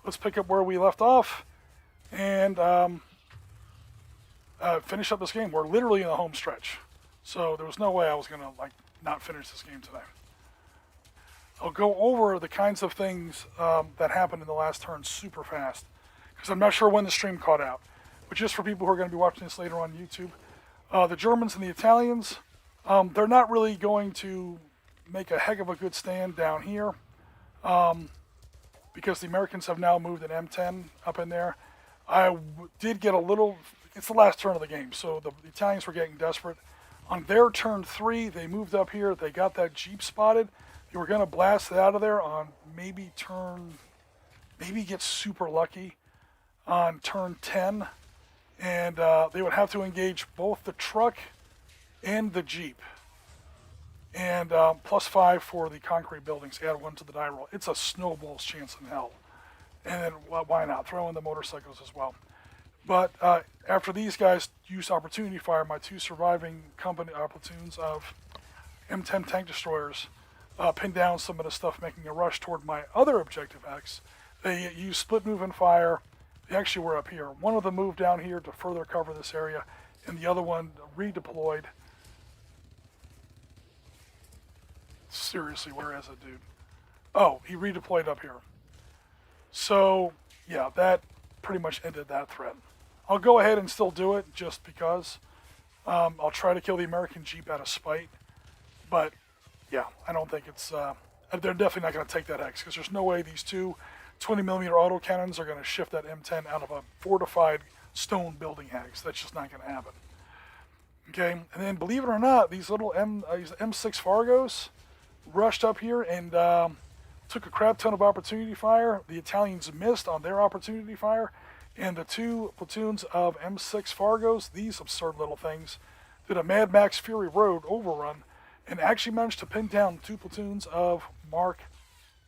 let's pick up where we left off and finish up this game. We're literally in the home stretch, so there was no way I was gonna not finish this game today. I'll go over the kinds of things that happened in the last turn super fast, because I'm not sure when the stream caught out. But just for people who are going to be watching this later on YouTube, the Germans and the Italians, they're not really going to make a heck of a good stand down here, because the Americans have now moved an M10 up in there. I did get a little, it's the last turn of the game, so the Italians were getting desperate. On their turn 3, they moved up here, they got that Jeep spotted. They were going to blast it out of there on maybe get super lucky on turn 10. And they would have to engage both the truck and the Jeep. And +5 for the concrete buildings, add 1 to the die roll. It's a snowball's chance in hell. And then why not? Throw in the motorcycles as well. But after these guys used opportunity fire, my 2 surviving company platoons of M10 tank destroyers pinned down some of the stuff, making a rush toward my other objective X. They used split move and fire. They actually were up here. One of them moved down here to further cover this area, and the other one redeployed. Seriously, where is it, dude? Oh, he redeployed up here. So, yeah, that pretty much ended that threat. I'll go ahead and still do it just because. I'll try to kill the American Jeep out of spite, but yeah, I don't think it's, they're definitely not going to take that X, because there's no way these 2 20mm autocannons are going to shift that M10 out of a fortified stone building hex. That's just not going to happen. Okay, and then believe it or not, these little M6 Fargos rushed up here and took a crap ton of opportunity fire. The Italians missed on their opportunity fire, and the 2 platoons of M6 Fargos, these absurd little things, did a Mad Max Fury Road overrun and actually managed to pin down 2 platoons of Mark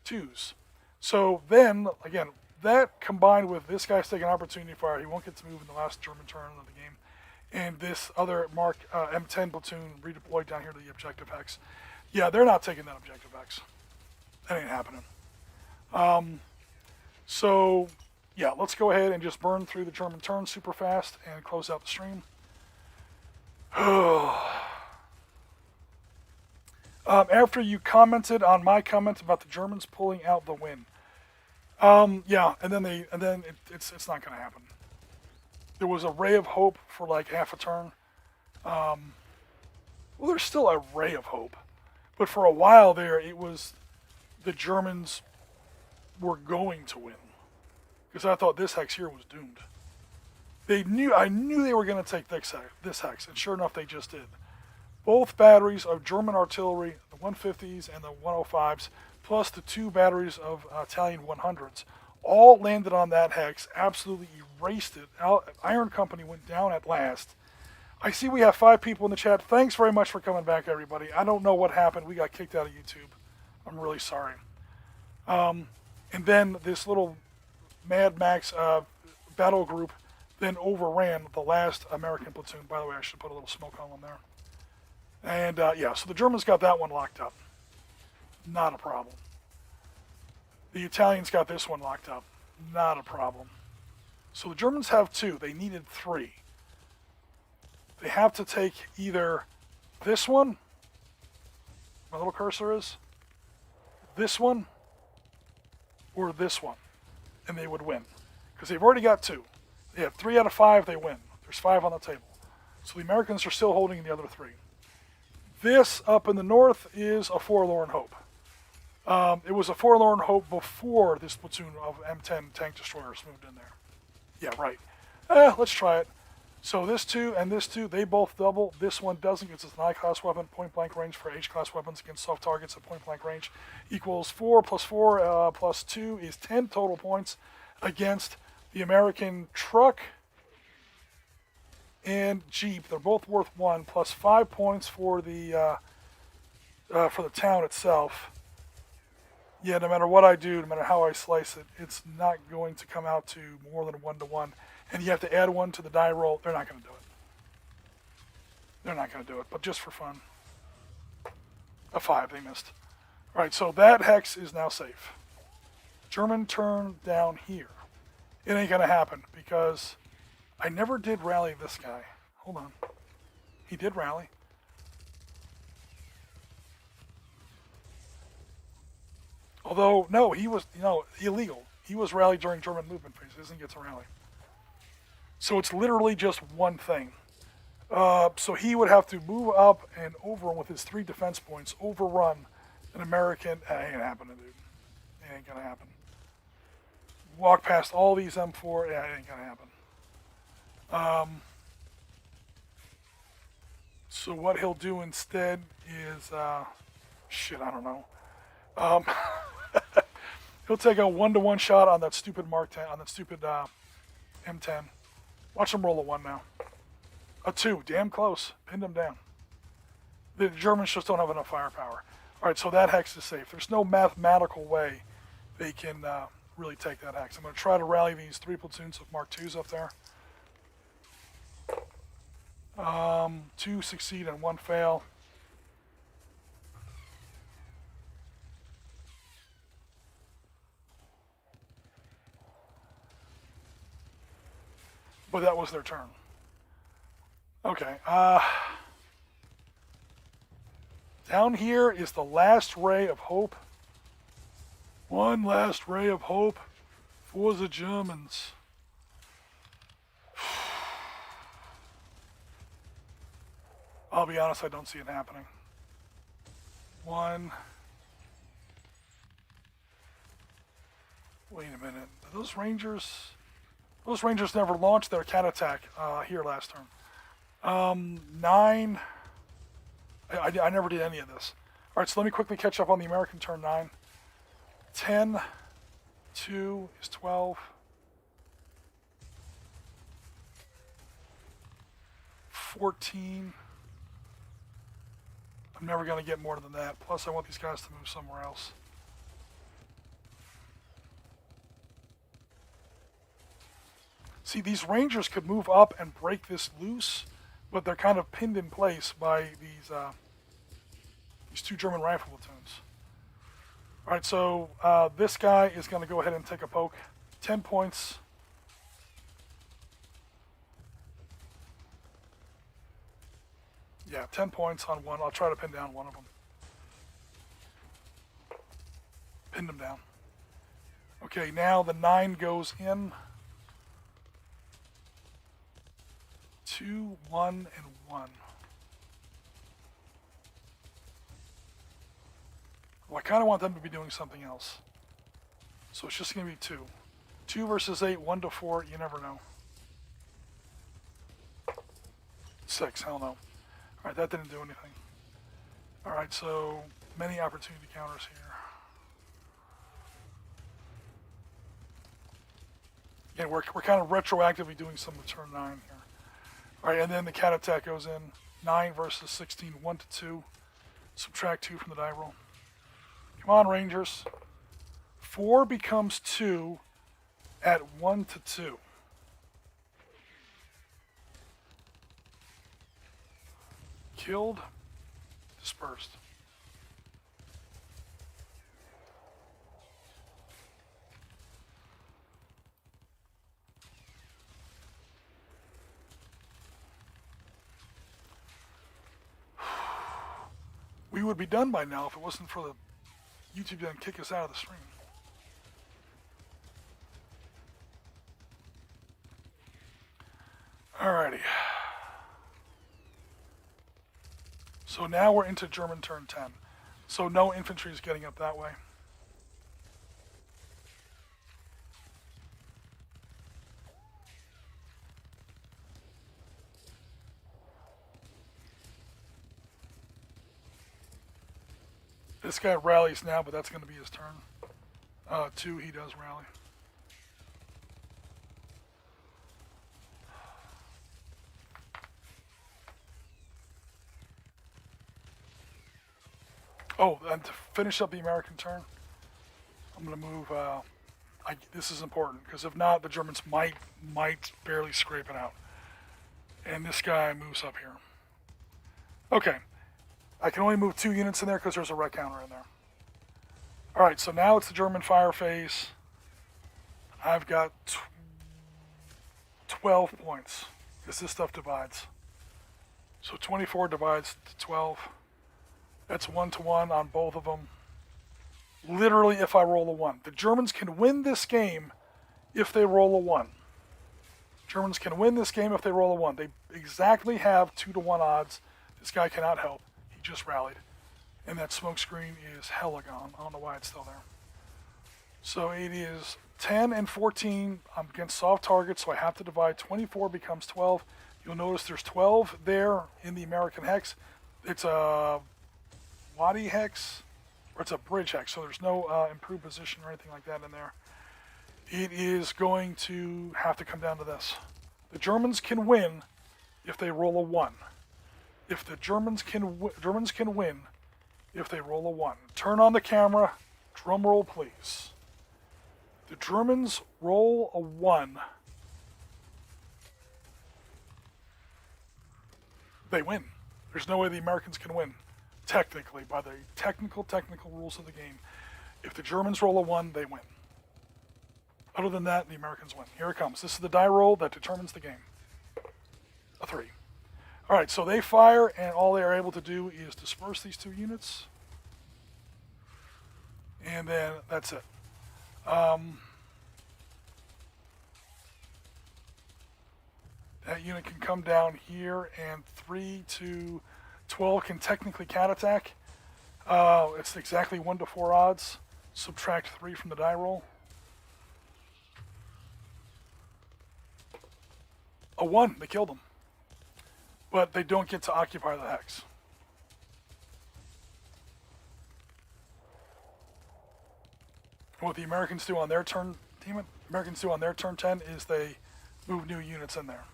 IIs. So then, again, that combined with this guy's taking opportunity fire, he won't get to move in the last German turn of the game, and this other Mark M10 platoon redeployed down here to the objective X. Yeah, they're not taking that objective X. That ain't happening. So, yeah, let's go ahead and just burn through the German turn super fast and close out the stream. After you commented on my comment about the Germans pulling out the win, yeah, and then it's not going to happen. There was a ray of hope for like half a turn. Well, there's still a ray of hope, but for a while there, it was the Germans were going to win, because I thought this hex here was doomed. I knew they were going to take this hex, and sure enough, they just did. Both batteries of German artillery, the 150s and the 105s, plus the 2 batteries of Italian 100s, all landed on that hex, absolutely erased it. Iron Company went down at last. I see we have 5 people in the chat. Thanks very much for coming back, everybody. I don't know what happened. We got kicked out of YouTube. I'm really sorry. And then this little Mad Max battle group then overran the last American platoon. By the way, I should put a little smoke on them there. And yeah, so the Germans got that one locked up. Not a problem. The Italians got this one locked up. Not a problem. So the Germans have 2. They needed 3. They have to take either this one, my little cursor is, this one, or this one, and they would win. Because they've already got 2. They have 3 out of 5, they win. There's 5 on the table. So the Americans are still holding the other 3. This up in the north is a forlorn hope. It was a forlorn hope before this platoon of M10 tank destroyers moved in there. Yeah, right. Let's try it. So this 2 and this 2, they both double. This one doesn't because it's an I-class weapon. Point-blank range for H-class weapons against soft targets at point-blank range equals 4 plus 4 plus 2 is 10 total points against the American truck and Jeep. They're both worth 1 plus 5 points for the town itself. Yeah, no matter what I do, no matter how I slice it, it's not going to come out to more than 1-to-1. And you have to add 1 to the die roll. They're not going to do it. They're not going to do it, but just for fun. A 5, they missed. All right, so that hex is now safe. German turn down here. It ain't gonna happen because I never did rally this guy. Hold on. He did rally. Although, no, he was, illegal. He was rallied during German movement phase. He doesn't get to rally. So it's literally just one thing. So he would have to move up and overrun with his 3 defense points, overrun an American. Ain't happening, dude. It ain't gonna happen. Walk past all these M4. Yeah, it ain't gonna happen. So what he'll do instead is, shit, I don't know. He'll take a 1-to-1 shot on that stupid Mark 10, on that stupid M10. Watch him roll a 1 now. A 2, damn close. Pinned him down. The Germans just don't have enough firepower. All right, so that hex is safe. There's no mathematical way they can really take that hex. I'm going to try to rally these 3 platoons of Mark 2s up there. 2 succeed and 1 fail. But that was their turn. Okay. Down here is the last ray of hope. One last ray of hope for the Germans. I'll be honest, I don't see it happening. 1. Wait a minute. Are those Rangers? Those Rangers never launched their cat attack here last turn. 9. I never did any of this. All right, so let me quickly catch up on the American turn 9. 10, 2 is 12. 14. I'm never going to get more than that. Plus, I want these guys to move somewhere else. See, these Rangers could move up and break this loose, but they're kind of pinned in place by these 2 German rifle platoons. All right, so this guy is going to go ahead and take a poke. 10 points. Yeah, 10 points on 1. I'll try to pin down one of them. Pinned him down. Okay, now the 9 goes in. 2, 1, and 1. Well, I kind of want them to be doing something else. So it's just going to be 2. 2 versus 8, 1 to 4, you never know. 6, hell no. Alright, that didn't do anything. Alright, so many opportunity counters here. Yeah, we're kind of retroactively doing some of turn 9 here. Alright, and then the cat attack goes in. 9 versus 16, 1 to 2. Subtract 2 from the die roll. Come on, Rangers. 4 becomes 2 at 1 to 2. Killed. Dispersed. We would be done by now if it wasn't for the YouTube didn't kick us out of the stream. Alrighty. So now we're into German turn 10. So no infantry is getting up that way. This guy rallies now, but that's going to be his turn. 2, he does rally. Oh, and to finish up the American turn, I'm going to move. This is important because if not, the Germans might barely scrape it out. And this guy moves up here. Okay. I can only move 2 units in there because there's a rec counter in there. Alright, so now it's the German fire phase. I've got 12 points, because this stuff divides. So 24 divides to 12. That's 1-to-1 on both of them. Literally, if I roll a 1. The Germans can win this game if they roll a 1. Germans can win this game if they roll a 1. They exactly have 2-to-1 odds. This guy cannot help. He just rallied. And that smoke screen is hella gone. I don't know why it's still there. So it is 10 and 14. I'm against soft targets, so I have to divide. 24 becomes 12. You'll notice there's 12 there in the American hex. It's a Wadi hex, or it's a bridge hex, so there's no improved position or anything like that in there. It is going to have to come down to this. The Germans can win if they roll a 1. If the Germans can win if they roll a 1. Turn on the camera. Drum roll, please. The Germans roll a 1. They win. There's no way the Americans can win. Technically, by the technical rules of the game. If the Germans roll a 1, they win. Other than that, the Americans win. Here it comes. This is the die roll that determines the game. A 3. All right, so they fire, and all they are able to do is disperse these 2 units. And then that's it. That unit can come down here, and 3 to 12 can technically cat attack. It's exactly 1-to-4 odds. Subtract 3 from the die roll. A 1, they killed them. But they don't get to occupy the hex. What the Americans do on their turn, Americans do on their turn 10 is they move new units in there.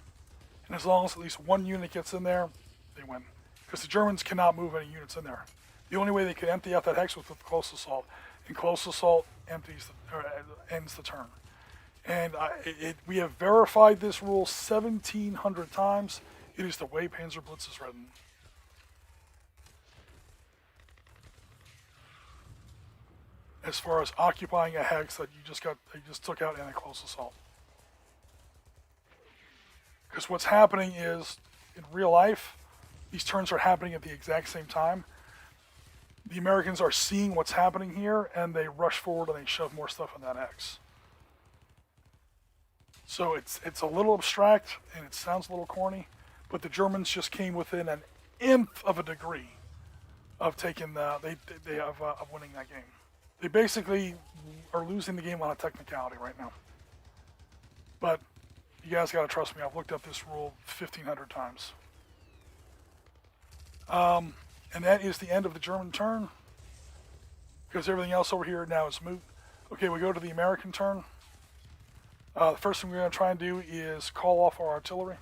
And as long as at least 1 unit gets in there, they win. Because the Germans cannot move any units in there. The only way they could empty out that hex was with close assault. And close assault ends the turn. And we have verified this rule 1,700 times. It is the way Panzer Blitz is written. As far as occupying a hex that you just took out in a close assault. Because what's happening is, in real life, these turns are happening at the exact same time. The Americans are seeing what's happening here, and they rush forward and they shove more stuff in that hex. So it's a little abstract, and it sounds a little corny, but the Germans just came within an nth of a degree of taking of winning that game. They basically are losing the game on a technicality right now. But you guys got to trust me. I've looked up this rule 1,500 times. And that is the end of the German turn, because everything else over here now is moot. Okay, we go to the American turn. The first thing we're going to try and do is call off our artillery.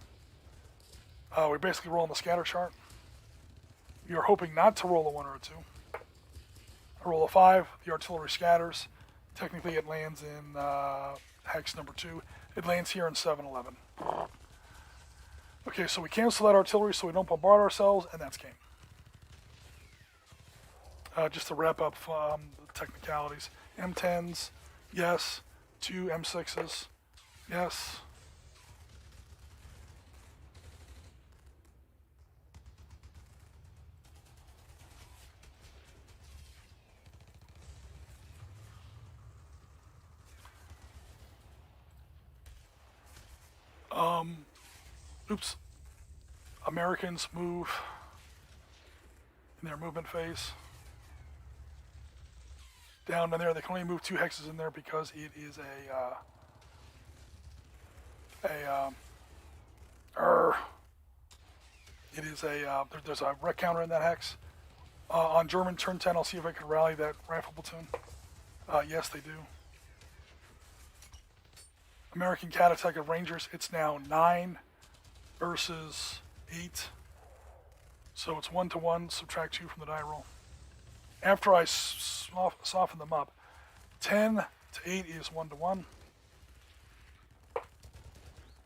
We're basically rolling the scatter chart. We are hoping not to roll a 1 or a 2. I roll a 5, the artillery scatters. Technically it lands in hex number 2. It lands here in 7-11. Okay, so we cancel that artillery so we don't bombard ourselves, and that's game. Just to wrap up the technicalities. M10s, yes. 2 M6s, yes. Oops. Americans move in their movement phase. Down in there, they can only move 2 hexes in there because it is there's a rec counter in that hex. On German turn 10, I'll see if I can rally that rifle platoon. Yes, they do. American cat attack of Rangers, it's now 9 versus 8. So it's 1-to-1, subtract 2 from the die roll. After I soften them up, 10 to 8 is 1-to-1.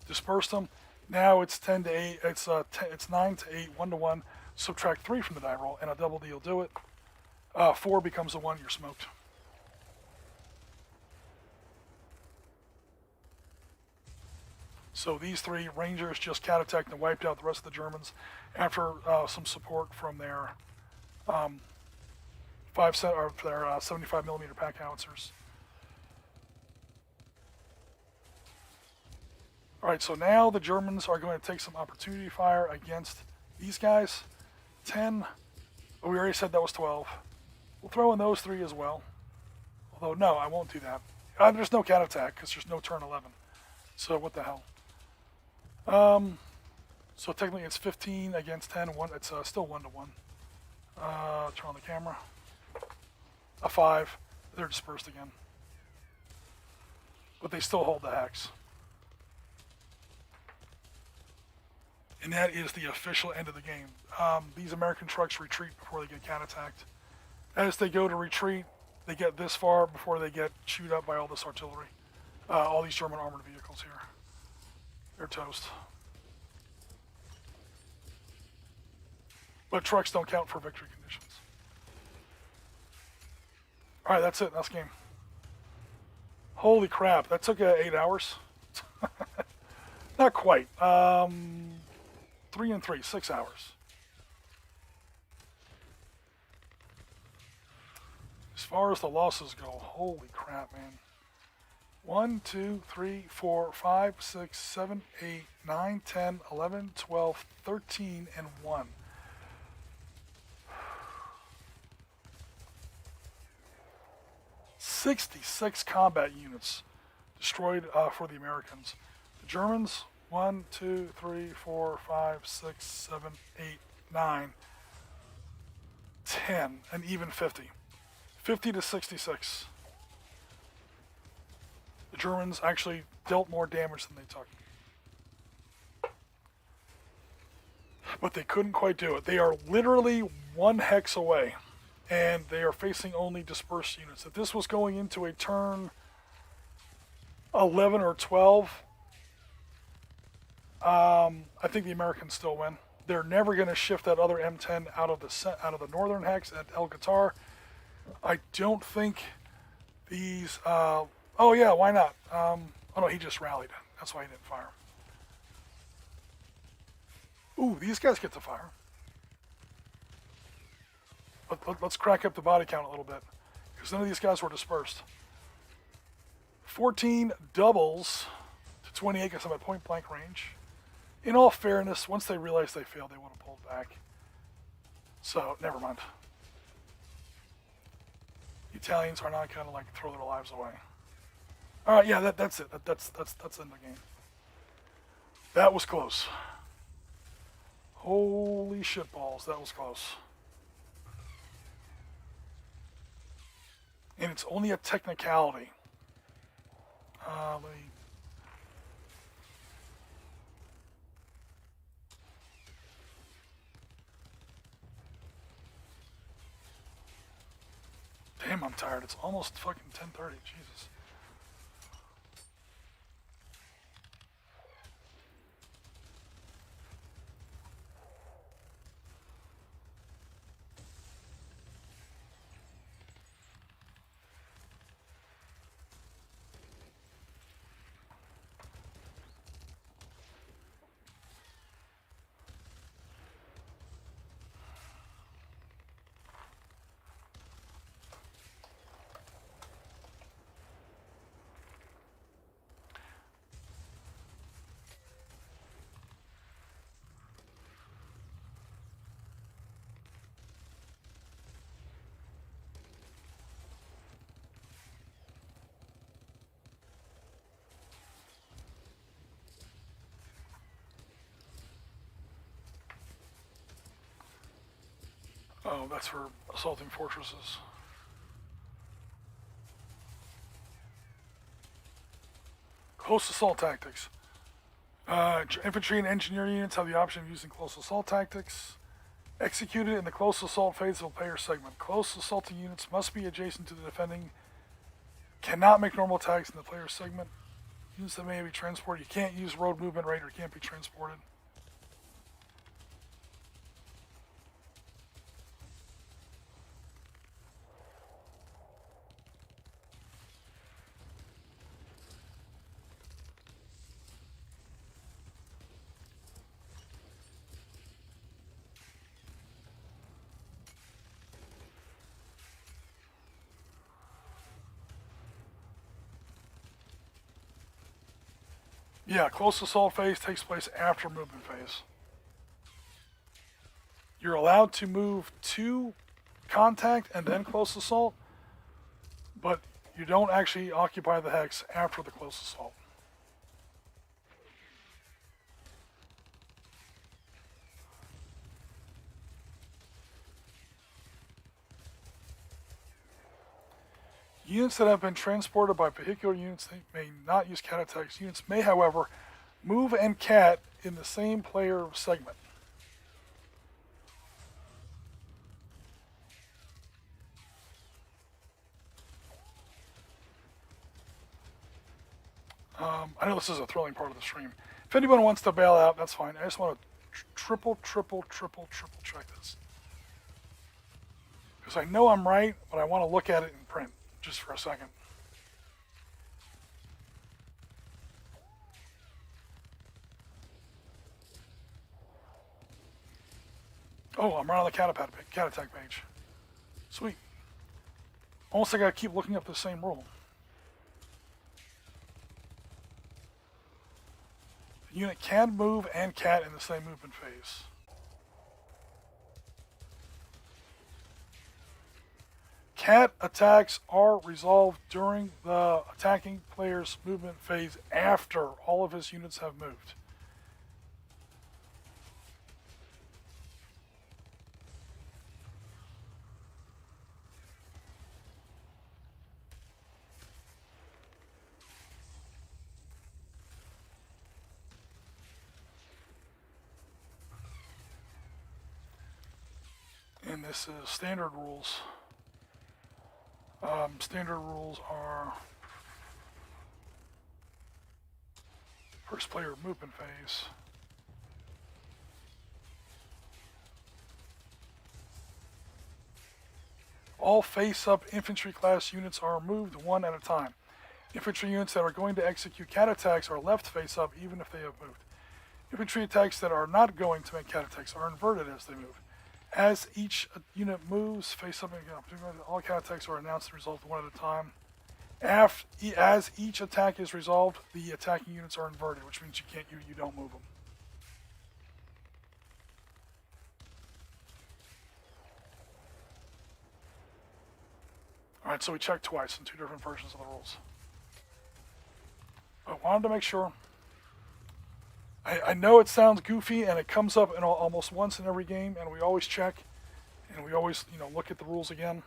Disperse them. Now it's 10 to 8. It's 9 to 8, 1-to-1. Subtract 3 from the die roll, and a double D will do it. 4 becomes a 1. You're smoked. So these 3 Rangers just counterattacked and wiped out the rest of the Germans after some support from their 75 millimeter pack howitzers. All right, so now the Germans are going to take some opportunity fire against these guys. 10. Oh, we already said that was 12. We'll throw in those 3 as well. Although, no, I won't do that. There's no counterattack because there's no turn 11. So what the hell? So technically it's 15 against 10. It's still 1 to 1. Turn on the camera. A 5. They're dispersed again. But they still hold the hex. And that is the official end of the game. These American trucks retreat before they get counterattacked. As they go to retreat, they get this far before they get chewed up by all this artillery. All these German armored vehicles here. They're toast. But trucks don't count for victory conditions. Alright, that's it. That's game. Holy crap. That took 8 hours. Not quite. 3 and 3, 6 hours. As far as the losses go, holy crap, man. 1, 2, 3, 4, 5, 6, 7, 8, 9, 10, 11, 12, 13, and 1. "66 combat units destroyed for the Americans. The Germans, 1, 2, 3, 4, 5, 6, 7, 8, 9, 10, and even 50. 50 to 66. The Germans actually dealt more damage than they took. But they couldn't quite do it. They are literally 1 hex away, and they are facing only dispersed units. If this was going into a turn 11 or 12, I think the Americans still win. They're never going to shift that other M10 out of the northern hex at El Guettar. I don't think these. Oh yeah, why not? Oh no, he just rallied. That's why he didn't fire. Ooh, these guys get to fire. Let's crack up the body count a little bit, because none of these guys were dispersed. 14 doubles to 28 because I'm at point blank range. In all fairness, once they realized they failed, they would have pulled back. So, never mind. The Italians are not going to like throw their lives away. All right, yeah, that's it. That's the end of the game. That was close. Holy shitballs, that was close. And it's only a technicality. Let me. Damn, I'm tired. It's almost fucking 10:30. Jesus. Oh, that's for assaulting fortresses. Close assault tactics. Infantry and engineer units have the option of using close assault tactics. Executed in the close assault phase of a player segment. Close assaulting units must be adjacent to the defending. Cannot make normal attacks in the player segment. Units that may be transported. You can't use road movement rate or can't be transported. Yeah, close assault phase takes place after movement phase. You're allowed to move to contact and then close assault, but you don't actually occupy the hex after the close assault. Units that have been transported by vehicular units may not use cat attacks. Units may, however, move and cat in the same player segment. I know this is a thrilling part of the stream. If anyone wants to bail out, that's fine. I just want to triple check this. Because I know I'm right, but I want to look at it in print just for a second. Oh, I'm right on the cat attack page. Sweet. Almost like I keep looking up the same rule. The unit can move and cat in the same movement phase. Cat attacks are resolved during the attacking player's movement phase after all of his units have moved. And this is standard rules. Standard rules are first player movement phase. All face-up infantry class units are moved one at a time. Infantry units that are going to execute cat attacks are left face-up even if they have moved. Infantry attacks that are not going to make cat attacks are inverted as they move. As each unit moves face-up, all cat attacks are announced and resolved one at a time. As each attack is resolved, the attacking units are inverted, which means you don't move them. All right, so we checked twice in two different versions of the rules. But wanted to make sure. I know it sounds goofy, and it comes up almost once in every game, and we always check, and we always, look at the rules again.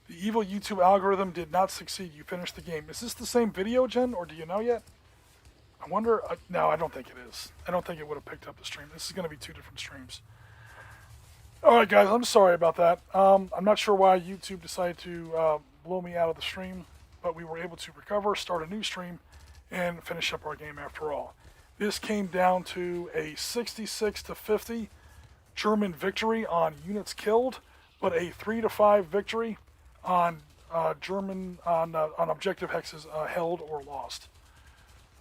The evil YouTube algorithm did not succeed. You finished the game. Is this the same video, Jen, or do you know yet? I wonder. No, I don't think it is. I don't think it would have picked up the stream. This is going to be two different streams. All right, guys, I'm sorry about that. I'm not sure why YouTube decided to blow me out of the stream, but we were able to recover, start a new stream, and finish up our game after all. This came down to a 66-50 German victory on units killed, but a 3-5 victory on German on objective hexes held or lost.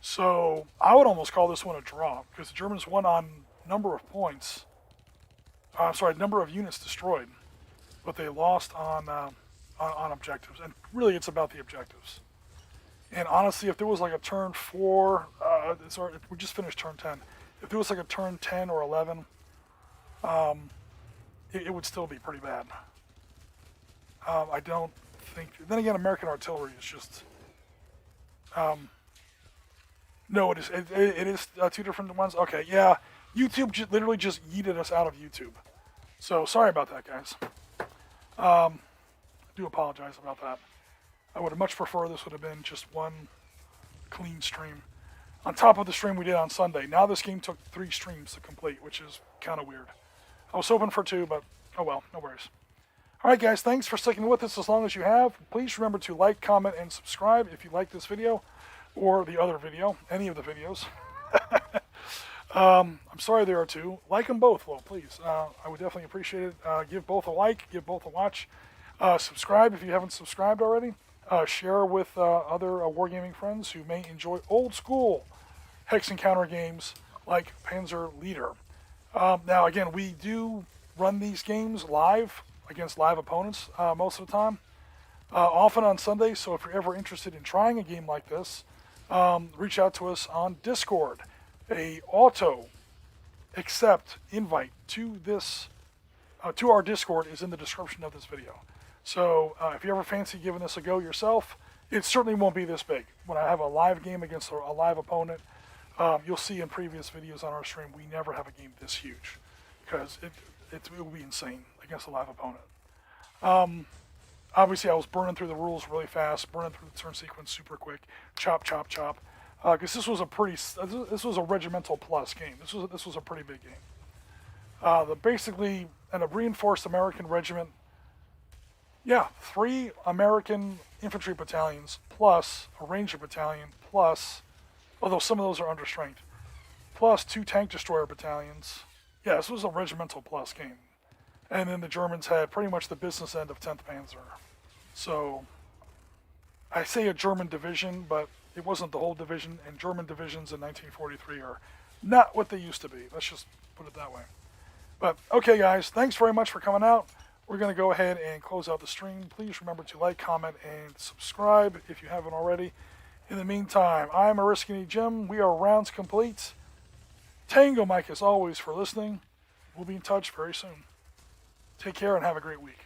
So I would almost call this one a draw because the Germans won on number of points. Number of units destroyed, but they lost on objectives. And really, it's about the objectives. And honestly, if there was like a turn 4, we just finished turn 10. If there was like a turn 10 or 11, it would still be pretty bad. I don't think. Then again, American artillery is just. No, it is. It is two different ones. Okay, yeah. YouTube literally just yeeted us out of YouTube. So sorry about that, guys. I do apologize about that. I would have much preferred this would have been just one clean stream. On top of the stream we did on Sunday. Now this game took 3 streams to complete, which is kind of weird. I was hoping for 2, but oh well, no worries. Alright guys, thanks for sticking with us as long as you have. Please remember to like, comment, and subscribe if you like this video, or the other video, any of the videos. I'm sorry there are 2. Like them both, though, please. I would definitely appreciate it. Give both a like, give both a watch. Subscribe if you haven't subscribed already. Share with other wargaming friends who may enjoy old school hex encounter games like Panzer Leader. Now, again, we do run these games live against live opponents most of the time. often on Sundays. So if you're ever interested in trying a game like this, reach out to us on Discord. A auto accept invite to this to our Discord is in the description of this video. So if you ever fancy giving this a go yourself, it certainly won't be this big. When I have a live game against a live opponent, you'll see in previous videos on our stream, we never have a game this huge because it will be insane against a live opponent. Obviously, I was burning through the rules really fast, burning through the turn sequence super quick, chop, chop, chop. Because this was a regimental plus game. This was a pretty big game. Basically, a reinforced American regiment. Yeah, 3 American infantry battalions plus a ranger battalion plus, although some of those are under strength, plus 2 tank destroyer battalions. Yeah, this was a regimental plus game. And then the Germans had pretty much the business end of 10th Panzer. So, I say a German division, but it wasn't the whole division, and German divisions in 1943 are not what they used to be. Let's just put it that way. But, okay guys, thanks very much for coming out. We're going to go ahead and close out the stream. Please remember to like, comment, and subscribe if you haven't already. In the meantime, I'm Ariskany Jim. We are rounds complete. Tango Mike, as always, for listening. We'll be in touch very soon. Take care and have a great week.